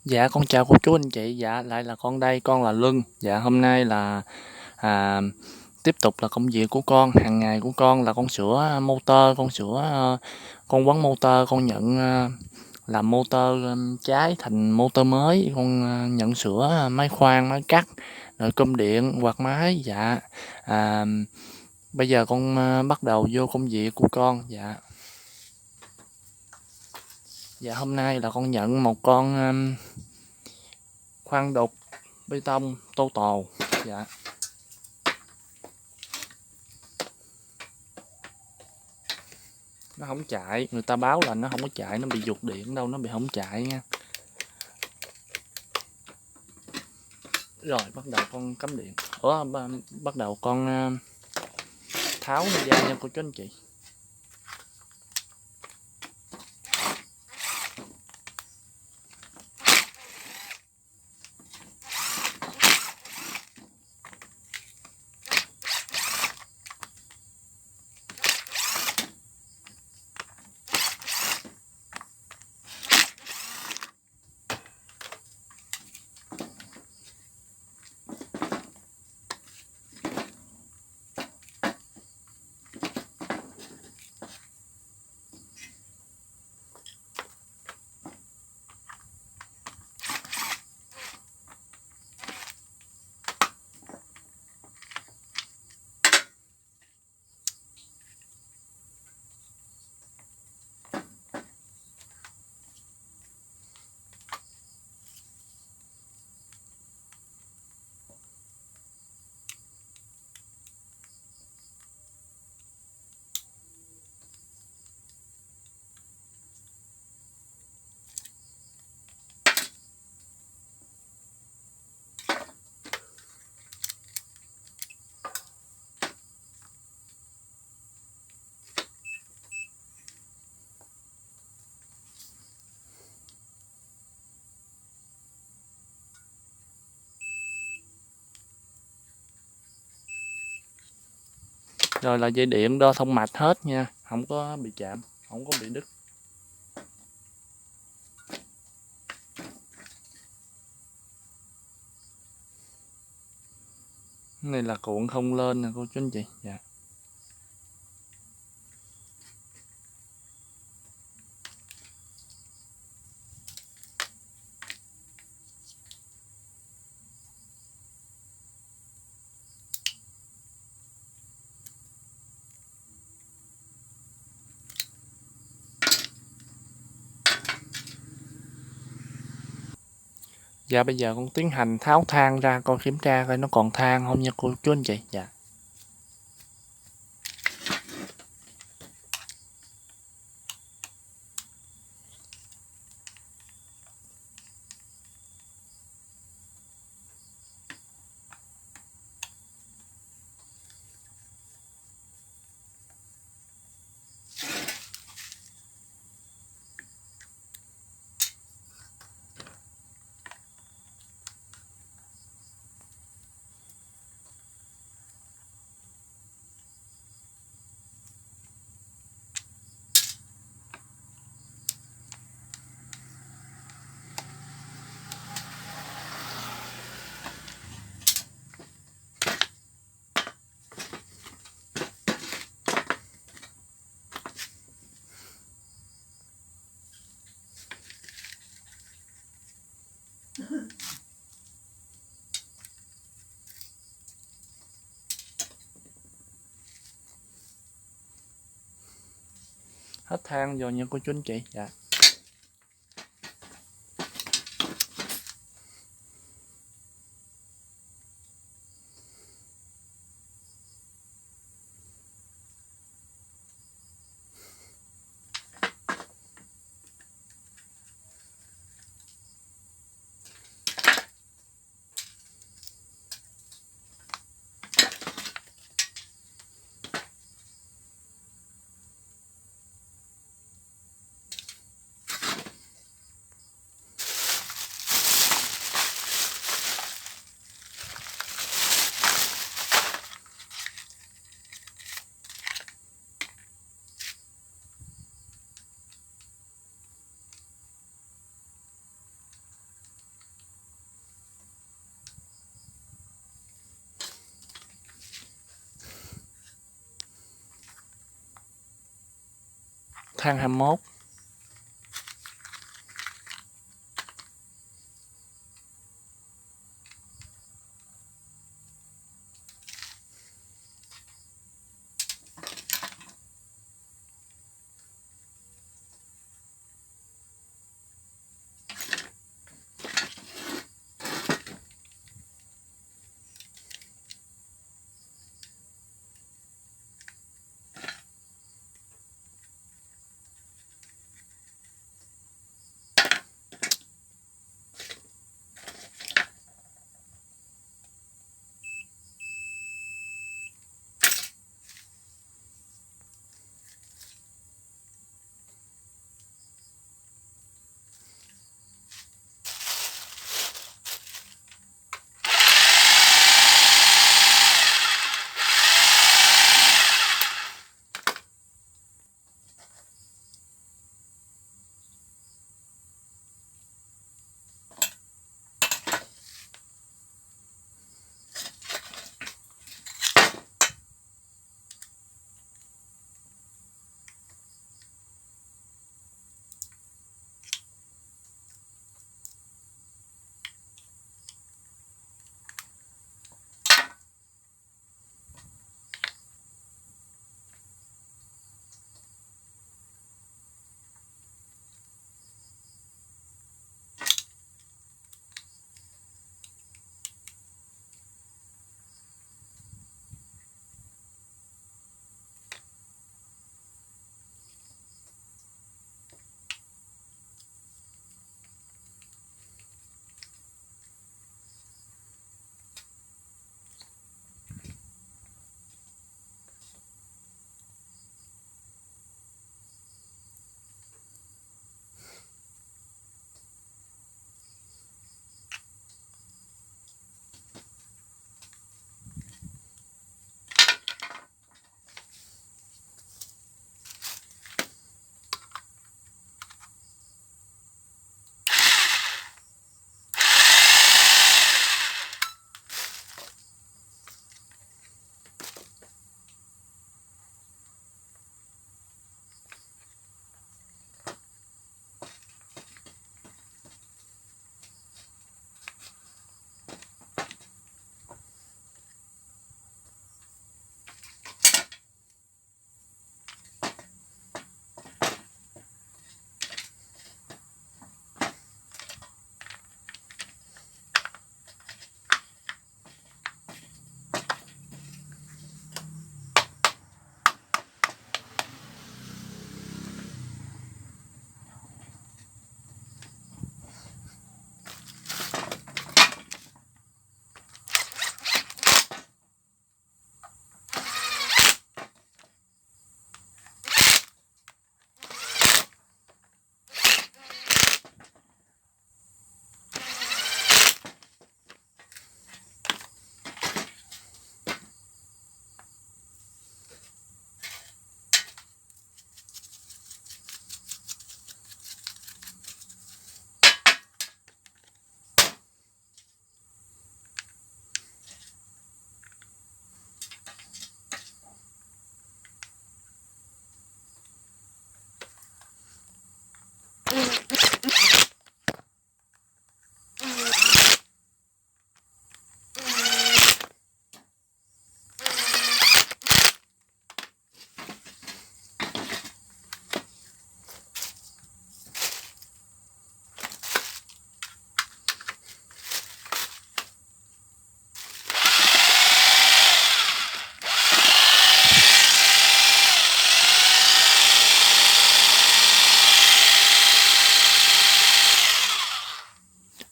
Dạ con chào cô chú anh chị, dạ lại là con đây, con là Luân. Dạ hôm nay là à, tiếp tục là công việc của con, hàng ngày của con là con sửa motor, con quấn motor, con nhận làm motor trái thành motor mới, con nhận sửa máy khoan, máy cắt, rồi cơm điện, quạt máy. Dạ à, bây giờ con bắt đầu vô công việc của con. Dạ dạ hôm nay là con nhận một con khoan đục bê tông total. Dạ nó không chạy, người ta báo là nó không có chạy, nó bị giục điện đâu, nó bị không chạy nha. Rồi bắt đầu con cắm điện. Bắt đầu con tháo nó ra nha cô chú anh chị. Rồi là dây điện đo thông mạch hết nha, không có bị chạm, không có bị đứt. Cái này là cuộn không lên nè cô chú anh chị. Dạ dạ bây giờ con tiến hành tháo than ra, con kiểm tra coi nó còn than không nha cô chú anh chị. Dạ hết than rồi nha cô chú anh chị. Dạ tháng 21.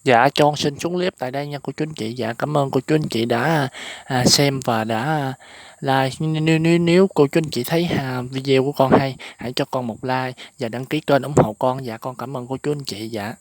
Dạ, cho con xin xuống clip tại đây nha cô chú anh chị. Dạ, cảm ơn cô chú anh chị đã xem và đã like. Nếu cô chú anh chị thấy video của con hay, hãy cho con một like và đăng ký kênh ủng hộ con. Dạ, con cảm ơn cô chú anh chị. Dạ.